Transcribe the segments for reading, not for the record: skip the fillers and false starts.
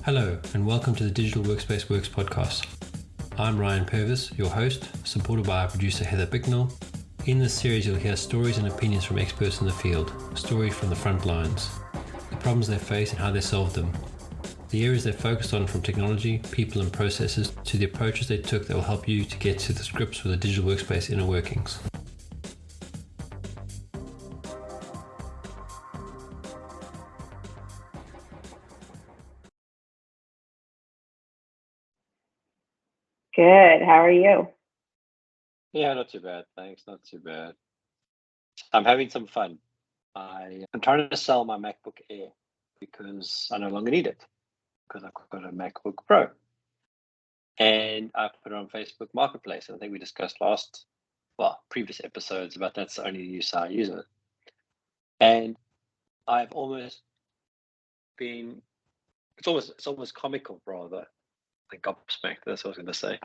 Hello, and welcome to the Digital Workspace Works podcast. I'm Ryan Purvis, your host, supported by our producer Heather Bicknell. In this series, you'll hear stories and opinions from experts in the field, stories from the front lines, the problems they face and how they solved them, the areas they focused on from technology, people and processes, to the approaches they took that will help you to get to the grips with the digital workspace inner workings. Good. How are you? Yeah, not too bad. Thanks. Not too bad. I'm having some fun. I'm trying to sell my MacBook Air because I no longer need it because I've got a MacBook Pro. And I put it on Facebook Marketplace. I think we discussed previous episodes about that's the only use I use it. And I've almost been, it's almost comical rather than gobsmacked, that's what I was going to say,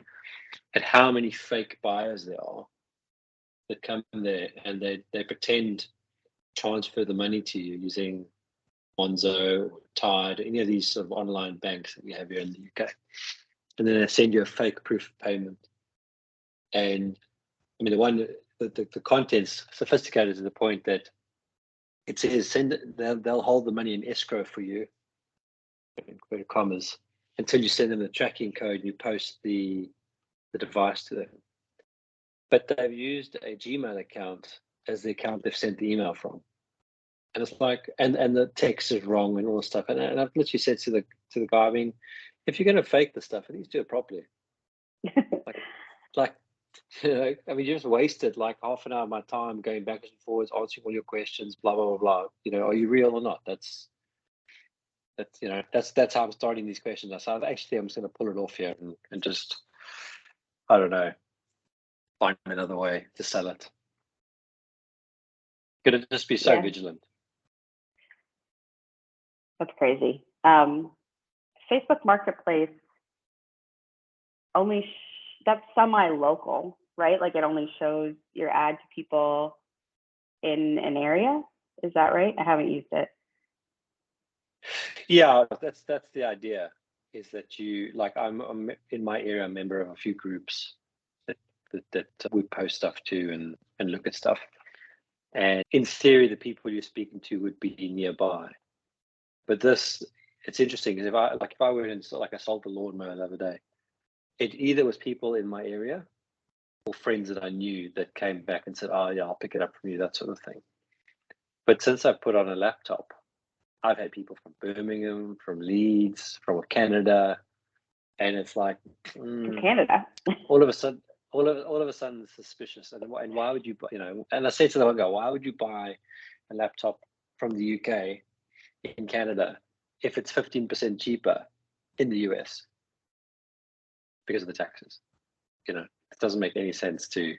at how many fake buyers there are that come there and they pretend to transfer the money to you using Monzo, Tide, any of these sort of online banks that we have here in the UK. And then they send you a fake proof of payment. And I mean, the content's sophisticated to the point that it says they'll hold the money in escrow for you, in quoted commas, until you send them the tracking code and you post the device to them. But they've used a Gmail account as the account they've sent the email from. And it's like, and the text is wrong and all this stuff. And I've literally said to the guy, I mean, if you're going to fake the stuff, at least do it properly. like, you know, I mean, you just wasted like half an hour of my time going backwards and forwards, answering all your questions, blah, blah, blah, blah. You know, are you real or not? That's how I'm starting these questions. So I'm just going to pull it off here and just, I don't know, find another way to sell it. Going to just be so vigilant. That's crazy. Facebook Marketplace only that's semi-local, right? Like it only shows your ad to people in an area. Is that right? I haven't used it. Yeah, that's the idea. Is that you like I'm in my area a member of a few groups that we post stuff to and look at stuff. And in theory, the people you're speaking to would be nearby. But it's interesting because if I went and I sold the lawnmower the other day, it either was people in my area or friends that I knew that came back and said, "Oh yeah, I'll pick it up from you," that sort of thing. But since I put on a laptop, I've had people from Birmingham, from Leeds, from Canada, and it's like Canada. all of a sudden suspicious. And why would you, and I said to them, I go, why would you buy a laptop from the UK in Canada if it's 15% cheaper in the US because of the taxes? You know, it doesn't make any sense to.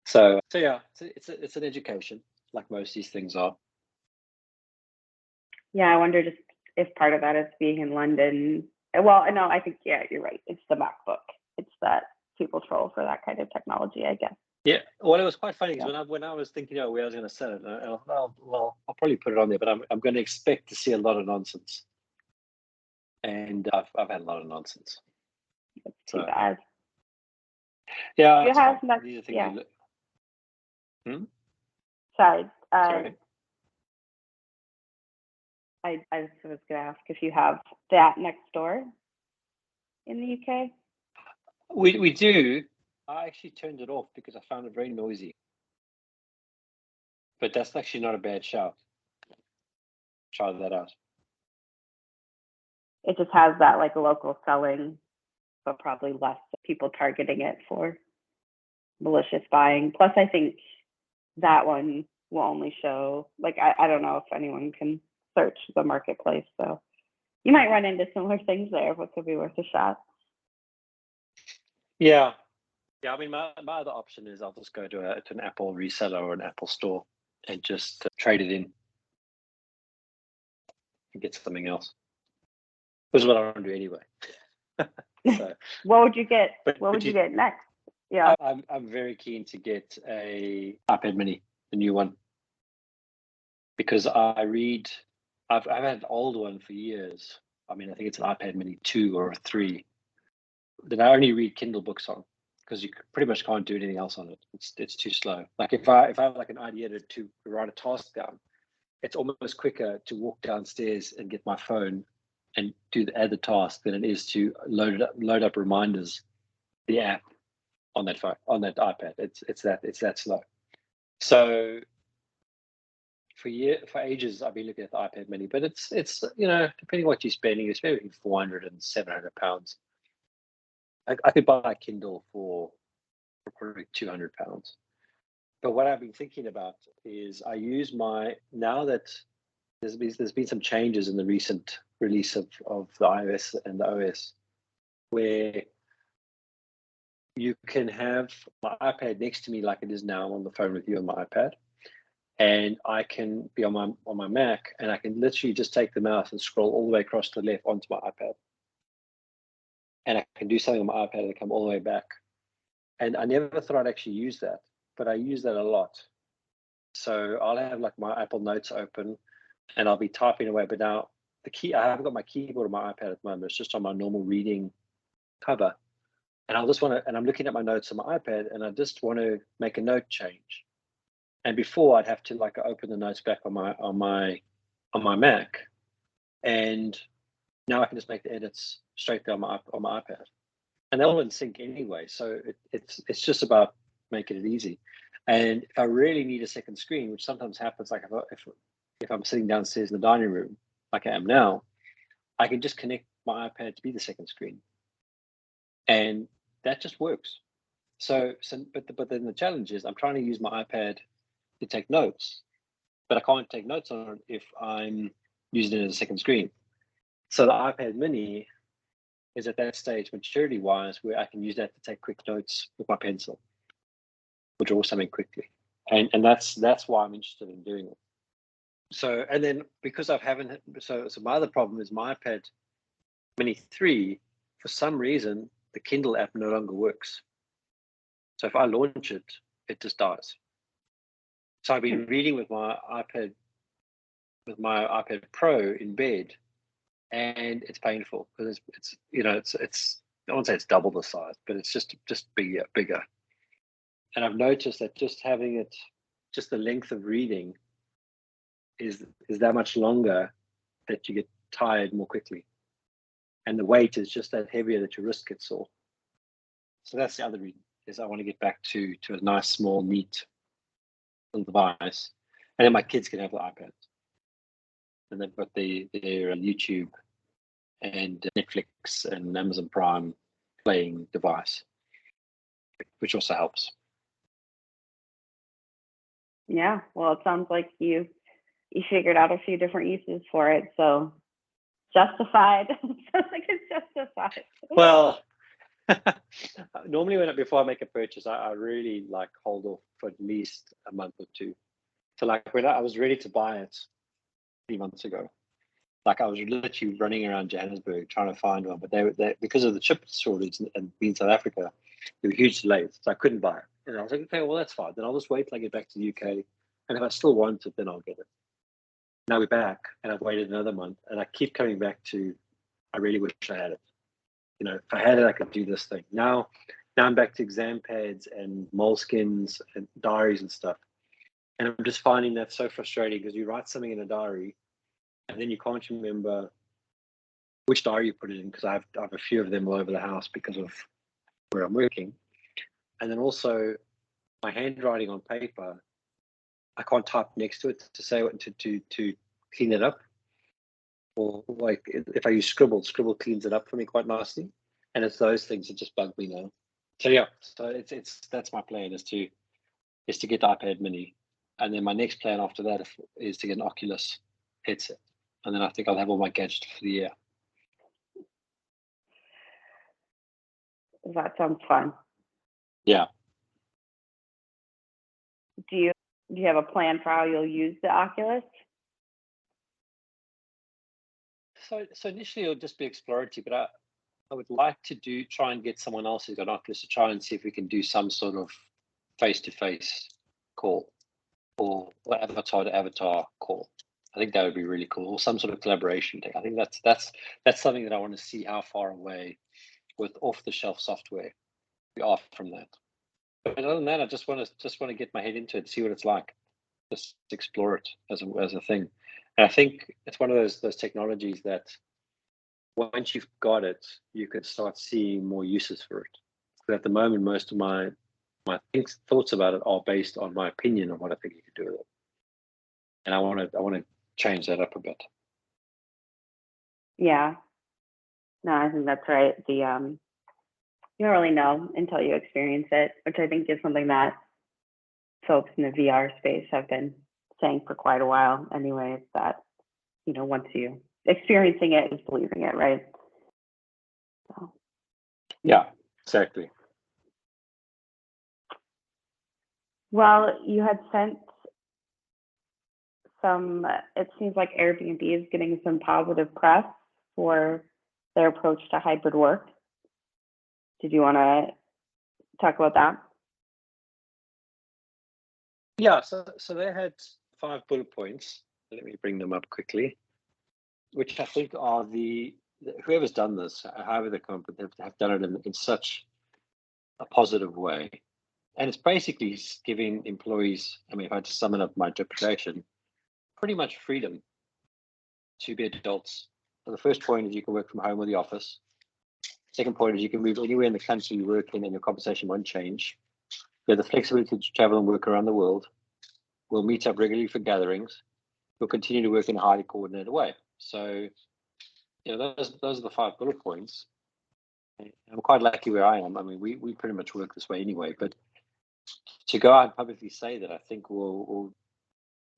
So yeah, it's an education, like most of these things are. Yeah, I wonder just if part of that is being in London. Well, no, I think, yeah, you're right. It's the MacBook. It's that people troll for that kind of technology, I guess. Yeah, well, it was quite funny because when I was thinking, where I was going to sell it, I thought, well, I'll probably put it on there, but I'm going to expect to see a lot of nonsense, and I've had a lot of nonsense. It's too bad. Yeah, you have these are things. Yeah. Sorry. I was going to ask if you have that next door in the UK. We do. I actually turned it off because I found it very noisy. But that's actually not a bad shout. Try that out. It just has that like local selling, but probably less people targeting it for malicious buying. Plus, I think that one will only show, like, I don't know if anyone can search the marketplace. So you might run into similar things there, but could be worth a shot. Yeah. Yeah, I mean, my other option is I'll just go to an Apple reseller or an Apple store and just trade it in and get something else. Which is what I want to do anyway. So, what would you get? What would you get next? Yeah, I'm very keen to get a iPad Mini, the new one, because I've had an old one for years, I mean, I think it's an iPad Mini 2 or a 3 that I only read Kindle books on, because you pretty much can't do anything else on it. It's too slow. Like if I have like an idea to write a task down, it's almost quicker to walk downstairs and get my phone and add the task than it is to load up reminders, the app on that phone, on that iPad. It's that slow. So for ages I've been looking at the iPad Mini, but it's depending what you're spending, it's maybe 400 and 700 pounds. I could buy a Kindle for probably 200 pounds. But what I've been thinking about is I use now that there's been some changes in the recent release of the iOS and the OS, where you can have my iPad next to me like it is now. I'm on the phone with you on my iPad, and I can be on my Mac, and I can literally just take the mouse and scroll all the way across to the left onto my iPad, and I can do something on my iPad and come all the way back. And I never thought I'd actually use that, but I use that a lot. So I'll have like my Apple Notes open, and I'll be typing away. But now I haven't got my keyboard on my iPad at the moment. It's just on my normal reading cover. And I'm looking at my notes on my iPad, and I just want to make a note change. And before I'd have to like open the notes back on my Mac, and now I can just make the edits straight there on my iPad, and they're all in sync anyway. So it's just about making it easy. And if I really need a second screen, which sometimes happens, like if I'm sitting downstairs in the dining room, like I am now, I can just connect my iPad to be the second screen, and that just works. But then the challenge is I'm trying to use my iPad to take notes, but I can't take notes on it if I'm using it as a second screen. So the iPad Mini is at that stage, maturity-wise, where I can use that to take quick notes with my pencil, or draw something quickly, and that's why I'm interested in doing it. So, and then because so my other problem is my iPad Mini 3, for some reason, the Kindle app no longer works. So if I launch it, it just dies. So I've been reading with my iPad Pro in bed, and it's painful because it's I won't say it's double the size, but it's just bigger. And I've noticed that just having it, just the length of reading is that much longer, that you get tired more quickly, and the weight is just that heavier that your wrist gets sore. So that's the other reason, is I want to get back to a nice, small, neat little device, and then my kids can have the iPads, and they've got their YouTube and Netflix and Amazon Prime playing device, which also helps. Yeah, well, it sounds like you figured out a few different uses for it, so justified. Sounds like it's justified. Well, normally before I make a purchase, I really like hold off for at least a month or two. So like when I was ready to buy it 3 months ago, like I was literally running around Johannesburg trying to find one, but they because of the chip shortage and being South Africa, there were huge delays, so I couldn't buy it. And I was like, okay, well that's fine. Then I'll just wait till I get back to the UK, and if I still want it, then I'll get it. Now we're back, and I've waited another month, and I keep coming back to, I really wish I had it. If I had it, I could do this thing. Now I'm back to exam pads and moleskins and diaries and stuff. And I'm just finding that so frustrating, because you write something in a diary and then you can't remember which diary you put it in, because I have a few of them all over the house because of where I'm working. And then also my handwriting on paper, I can't type next to it to say what to clean it up. Or like if I use Scribble cleans it up for me quite nicely. And it's those things that just bug me now. So yeah, so that's my plan, is to get the iPad Mini, and then my next plan after that is to get an Oculus headset, and then I think I'll have all my gadgets for the year. That sounds fun. Yeah. Do you have a plan for how you'll use the Oculus? So initially it'll just be exploratory, but I would like to try and get someone else who's got an Oculus to try and see if we can do some sort of face-to-face call, or avatar to avatar call. I think that would be really cool. Some sort of collaboration thing. I think that's something that I want to see how far away with off-the-shelf software we are from that. But other than that, I just want to get my head into it, see what it's like, just explore it as a thing. And I think it's one of those technologies that once you've got it, you can start seeing more uses for it. But at the moment, most of my thoughts about it are based on my opinion of what I think you can do with it. And I want to change that up a bit. Yeah. No, I think that's right. You don't really know until you experience it, which I think is something that folks in the VR space have been saying for quite a while anyway, that, once you experiencing it is believing it, right? So. Yeah, exactly. Well, you had sent it seems like Airbnb is getting some positive press for their approach to hybrid work. Did you want to talk about that? Yeah, so they had 5 bullet points. Let me bring them up quickly, which I think are whoever's done this, however they come up with it, have done it in such a positive way. And it's basically giving employees, I mean, if I had to sum it up my interpretation, pretty much freedom to be adults. So the first point is you can work from home or the office. Second point is you can move anywhere in the country you work in and your compensation won't change. You have the flexibility to travel and work around the world. We'll meet up regularly for gatherings. We'll continue to work in a highly coordinated way. So, those are the 5 bullet points. I'm quite lucky where I am. I mean, we pretty much work this way anyway, but to go out and publicly say that, I think will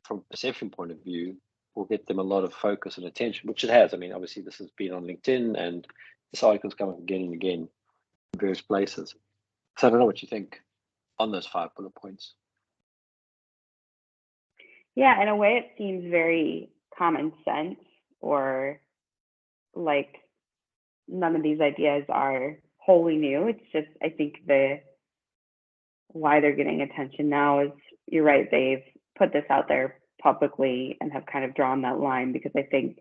from a perception point of view, will get them a lot of focus and attention, which it has. I mean, obviously this has been on LinkedIn and this article's come up again and again in various places. So I don't know what you think on those 5 bullet points. Yeah, in a way it seems very common sense, or like none of these ideas are wholly new. It's just, I think why they're getting attention now is, you're right, they've put this out there publicly and have kind of drawn that line, because I think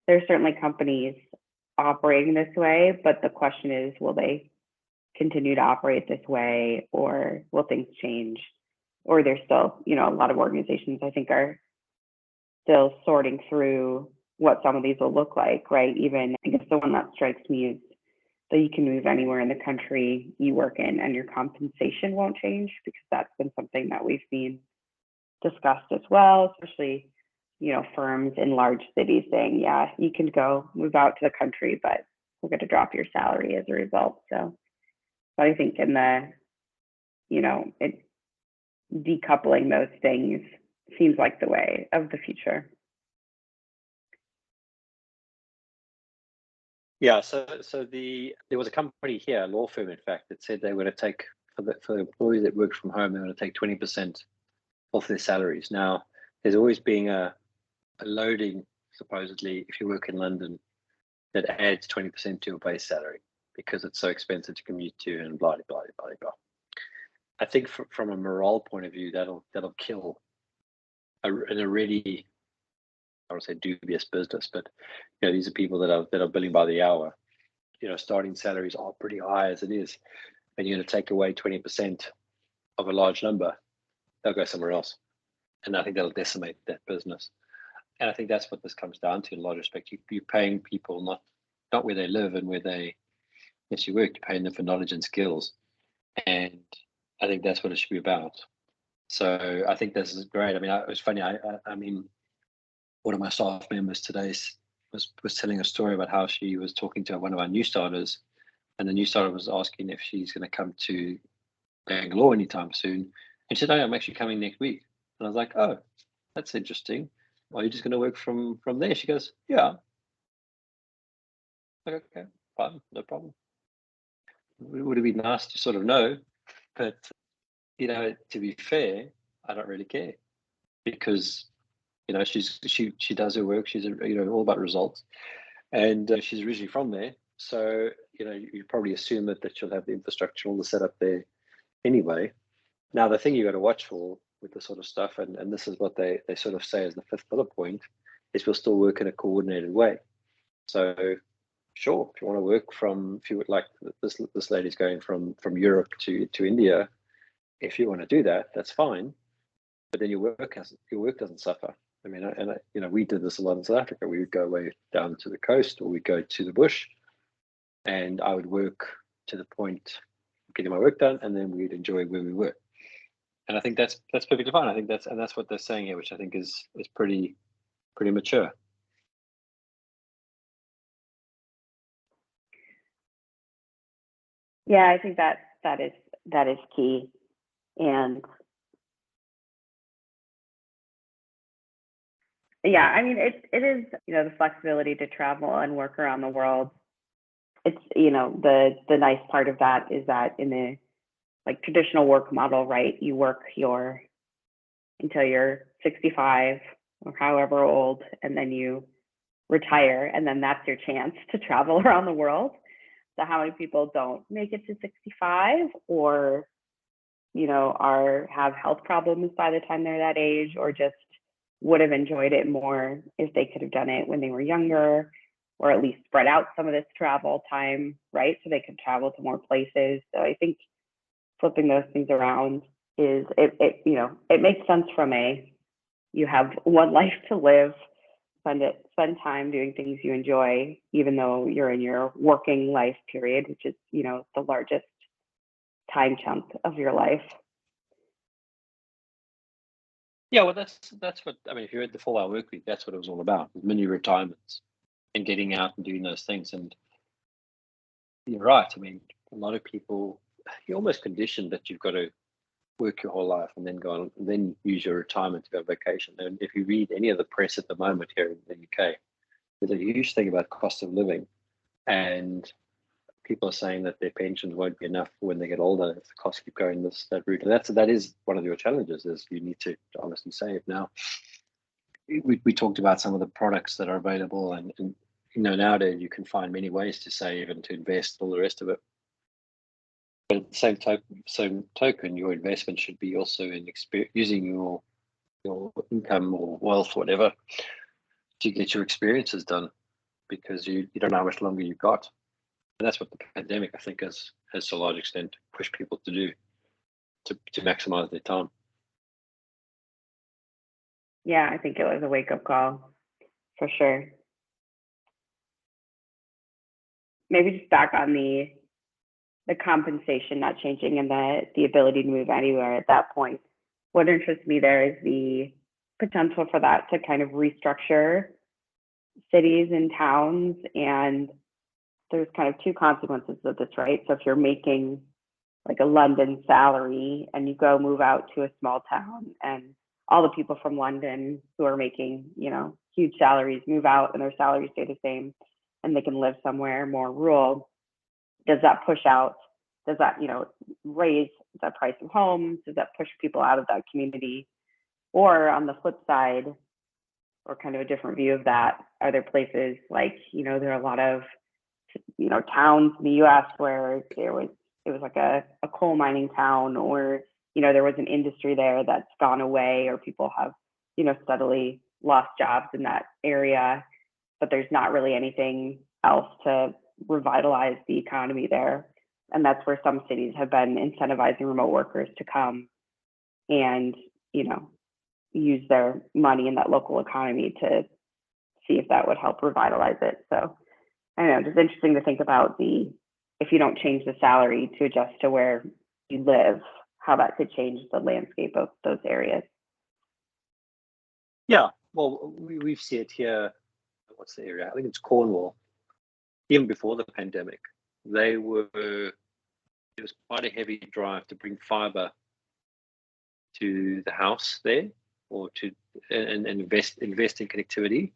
there's certainly companies operating this way, but the question is, will they continue to operate this way, or will things change? Or there's still, a lot of organizations I think are still sorting through what some of these will look like, right? Even, I guess the one that strikes me is that you can move anywhere in the country you work in and your compensation won't change, because that's been something that we've seen discussed as well, especially, firms in large cities saying, yeah, you can go move out to the country, but we're going to drop your salary as a result. So, but I think in decoupling those things seems like the way of the future. Yeah, so there was a company here, a law firm, in fact, that said they were going to take, for the employees that work from home, they were going to take 20% off their salaries. Now, there's always been a loading, supposedly, if you work in London, that adds 20% to your base salary because it's so expensive to commute to and blah, blah, blah, blah. I think from a morale point of view, that'll kill an already, I would say, dubious business, but these are people that are billing by the hour. Starting salaries are pretty high as it is, and you're going to take away 20% of a large number, they'll go somewhere else, and I think that'll decimate that business. And I think that's what this comes down to in a lot of respect. You're paying people not where they live and where they actually work. You're paying them for knowledge and skills, and I think that's what it should be about. So I think this is great. I mean, it was funny. I mean, one of my staff members today was telling a story about how she was talking to one of our new starters, and the new starter was asking if she's going to come to Bangalore anytime soon. And she said, "Oh, I'm actually coming next week." And I was like, "Oh, that's interesting. Are you just going to work from there?" She goes, "Yeah." Like, okay, fine, no problem. It would have been nice to sort of know, but to be fair, I don't really care, because she does her work. She's all about results, and she's originally from there, so you probably assume that she'll have the infrastructure, all the setup there anyway. Now the thing you got to watch for with this sort of stuff, and this is what they sort of say as the 5th bullet point, is we'll still work in a coordinated way. So sure, if you want to work if you would like this lady's going from Europe to India, if you want to do that, that's fine. But then your work doesn't suffer. I mean, we did this a lot in South Africa. We would go away down to the coast, or we'd go to the bush, and I would work to the point of getting my work done, and then we'd enjoy where we were. And I think that's perfectly fine. I think that's what they're saying here, which I think is pretty mature. Yeah, I think that is key. And yeah, I mean, it is, the flexibility to travel and work around the world. It's, the nice part of that is that in the like traditional work model, right, you work until you're 65 or however old, and then you retire, and then that's your chance to travel around the world. So how many people don't make it to 65, or have health problems by the time they're that age, or just would have enjoyed it more if they could have done it when they were younger, or at least spread out some of this travel time, right? So they could travel to more places. So I think flipping those things around is it makes sense from you have one life to live, spend time doing things you enjoy, even though you're in your working life period, which is, the largest time chunk of your life. Yeah, well, that's what I mean. If you read the 4-Hour Workweek, that's what it was all about: mini retirements and getting out and doing those things. And you're right. I mean, a lot of people, you're almost conditioned that you've got to work your whole life and then go on and then use your retirement to go on vacation. And if you read any of the press at the moment here in the UK, there's a huge thing about cost of living, and people are saying that their pensions won't be enough when they get older if the costs keep going that route. And that is one of your challenges, is you need to honestly save. Now, we talked about some of the products that are available, and nowadays you can find many ways to save and to invest, all the rest of it. But at the same token, your investment should be also in using your income or wealth, whatever, to get your experiences done, because you don't know how much longer you've got. And that's what the pandemic, I think, has to a large extent pushed people to do, to maximize their time. Yeah, I think it was a wake-up call, for sure. Maybe just back on the compensation not changing and the ability to move anywhere at that point. What interests me there is the potential for that to kind of restructure cities and towns. And there's kind of two consequences of this, right? So if you're making like a London salary and you go move out to a small town, and all the people from London who are making, huge salaries move out and their salaries stay the same, and they can live somewhere more rural, does that push out? Does that, raise the price of homes? Does that push people out of that community? Or on the flip side, or kind of a different view of that, are there places like, there are a lot of, towns in the US where it was like a coal mining town, or, there was an industry there that's gone away, or people have, steadily lost jobs in that area, but there's not really anything else to revitalize the economy there. And that's where some cities have been incentivizing remote workers to come and, use their money in that local economy to see if that would help revitalize it. So I don't know, just interesting to think about if you don't change the salary to adjust to where you live, how that could change the landscape of those areas. Yeah, well, we've seen it here. What's the area? I think it's Cornwall. Even before the pandemic, it was quite a heavy drive to bring fiber to the house there, or and invest in connectivity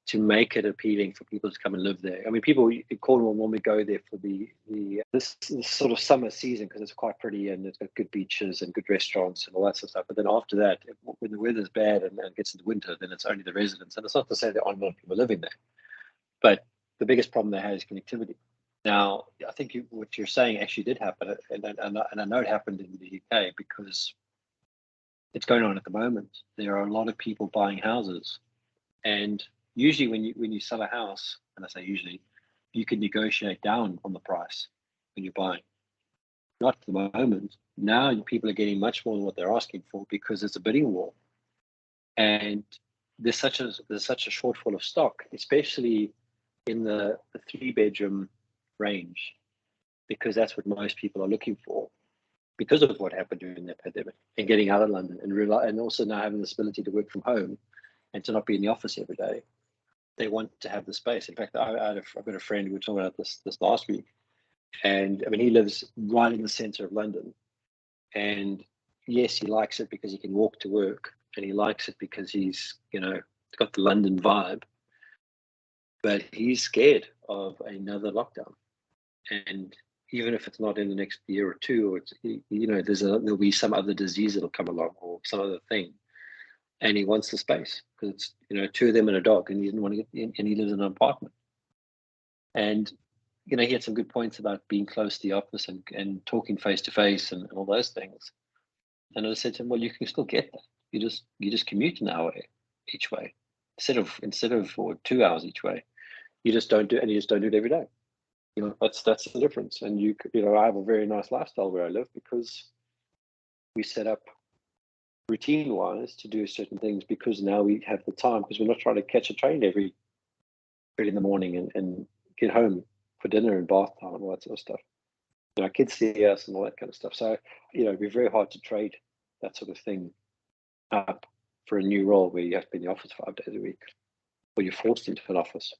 to make it appealing for people to come and live there. I mean, people in Cornwall normally go there for this sort of summer season because it's quite pretty and it's got good beaches and good restaurants and all that sort of stuff. But then after that, when the weather's bad and it gets into winter, then it's only the residents. And it's not to say there aren't a lot of people living there, but the biggest problem they have is connectivity. Now, I think what you're saying actually did happen, and I know it happened in the UK because it's going on at the moment. There are a lot of people buying houses, And usually when you sell a house, and I say usually, you can negotiate down on the price when you're buying. Not at the moment. Now people are getting much more than what they're asking for because it's a bidding war. And there's such a shortfall of stock, especially in the 3-bedroom range, because that's what most people are looking for because of what happened during the pandemic and getting out of London and also now having this ability to work from home and to not be in the office every day. They want to have the space. In fact, I've got a friend, we were talking about this last week, and I mean, he lives right in the center of London. And yes, he likes it because he can walk to work, and he likes it because he's, got the London vibe. But he's scared of another lockdown. And even if it's not in the next year or two, or it's, there'll be some other disease that'll come along or some other thing. And he wants the space because it's, 2 of them and a dog, and he didn't want to get in, and he lives in an apartment. And, he had some good points about being close to the office and talking face to face and all those things. And I said to him, well, you can still get that. You just commute an hour each way instead of or 2 hours each way. You just don't do it every day. That's the difference. And I have a very nice lifestyle where I live because we set up routine-wise to do certain things because now we have the time because we're not trying to catch a train every early in the morning and get home for dinner and bath time and all that sort of stuff. Our kids see us and all that kind of stuff. So, it'd be very hard to trade that sort of thing up for a new role where you have to be in the office 5 days a week or you're forced into an office.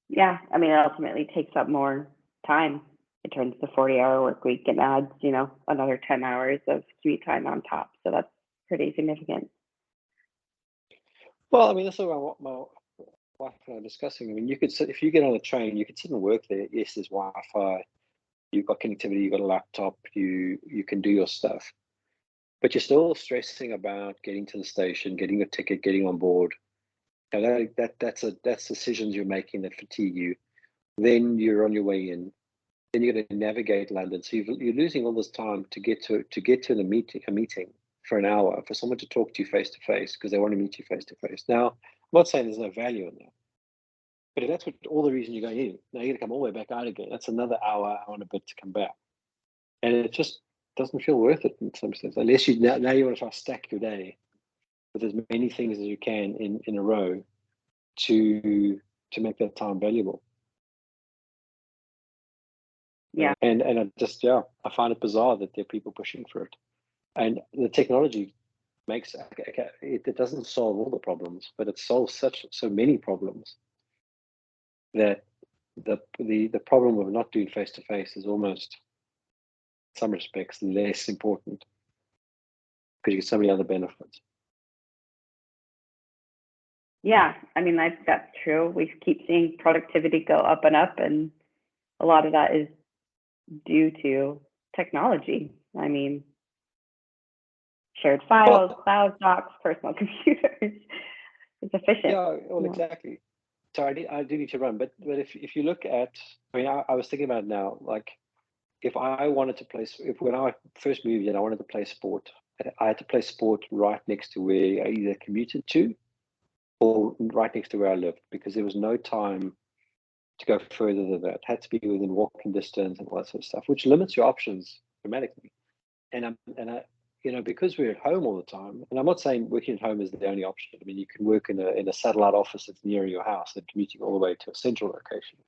Yeah, I mean, it ultimately takes up more time. It turns the 40-hour work week and adds, another 10 hours of commute time on top. So that's pretty significant. Well, I mean, that's what my wife and I are discussing. I mean, you could sit, if you get on a train, you could sit and work there. Yes, there's Wi-Fi, you've got connectivity, you've got a laptop, you can do your stuff. But you're still stressing about getting to the station, getting your ticket, getting on board. That's decisions you're making that fatigue you. Then you're on your way in. Then you're going to navigate London. So you're losing all this time to get to a meeting for an hour for someone to talk to you face to face because they want to meet you face to face. Now, I'm not saying there's no value in that, but if that's all the reason you're going in, now you're going to come all the way back out again. That's another hour and a bit to come back, and it just doesn't feel worth it in some sense. Unless now you want to try to stack your day with as many things as you can in a row to make that time valuable. Yeah. And I find it bizarre that there are people pushing for it. And the technology makes it doesn't solve all the problems, but it solves so many problems that the problem of not doing face to face is almost, in some respects, less important because you get so many other benefits. Yeah, I mean, that's true. We keep seeing productivity go up and up, and a lot of that is due to technology. I mean, shared files, cloud docs, personal computers. It's efficient. Yeah, well, exactly. So I do need to run, but if you look at, I mean, I was thinking about it now, like if I wanted to play, when I first moved in, I wanted to play sport. I had to play sport right next to where I either commuted to or right next to where I lived because there was no time to go further than that. It had to be within walking distance and all that sort of stuff, which limits your options dramatically. And because we're at home all the time, and I'm not saying working at home is the only option. I mean, you can work in a satellite office that's near your house and commuting all the way to a central location,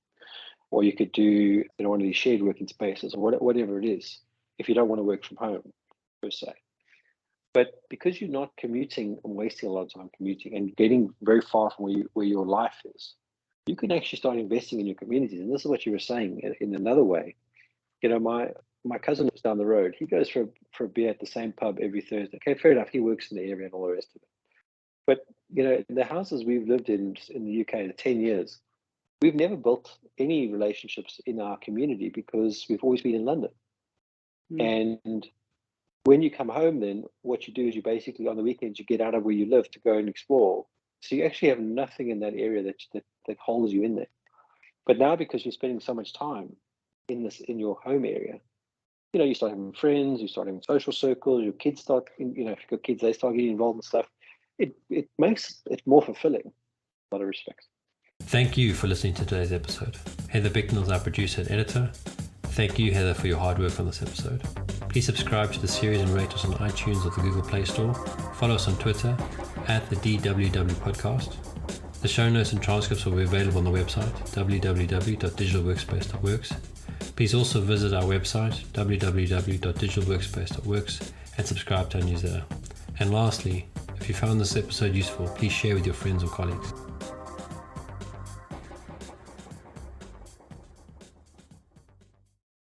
or you could do one of these shared working spaces or whatever it is. If you don't want to work from home per se. But because you're not commuting and wasting a lot of time commuting and getting very far from where your life is, you can actually start investing in your communities. And this is what you were saying in another way. My cousin lives down the road. He goes for a beer at the same pub every Thursday. Okay, fair enough. He works in the area and all the rest of it. But the houses we've lived in the UK for 10 years, we've never built any relationships in our community because we've always been in London. And when you come home, then what you do is you basically on the weekends you get out of where you live to go and explore. So you actually have nothing in that area that holds you in there. But now because you're spending so much time in your home area, you start having friends, you start having social circles. Your kids start, if you've got kids, they start getting involved in stuff. it makes it more fulfilling in a lot of respects. Thank you for listening to today's episode. Heather Bicknell is our producer and editor. Thank you, Heather, for your hard work on this episode. Please subscribe to the series and rate us on iTunes or the Google Play Store. Follow us on Twitter at the DWW Podcast. The show notes and transcripts will be available on the website www.digitalworkspace.works. Please also visit our website www.digitalworkspace.works and subscribe to our newsletter. And lastly, if you found this episode useful, please share with your friends or colleagues.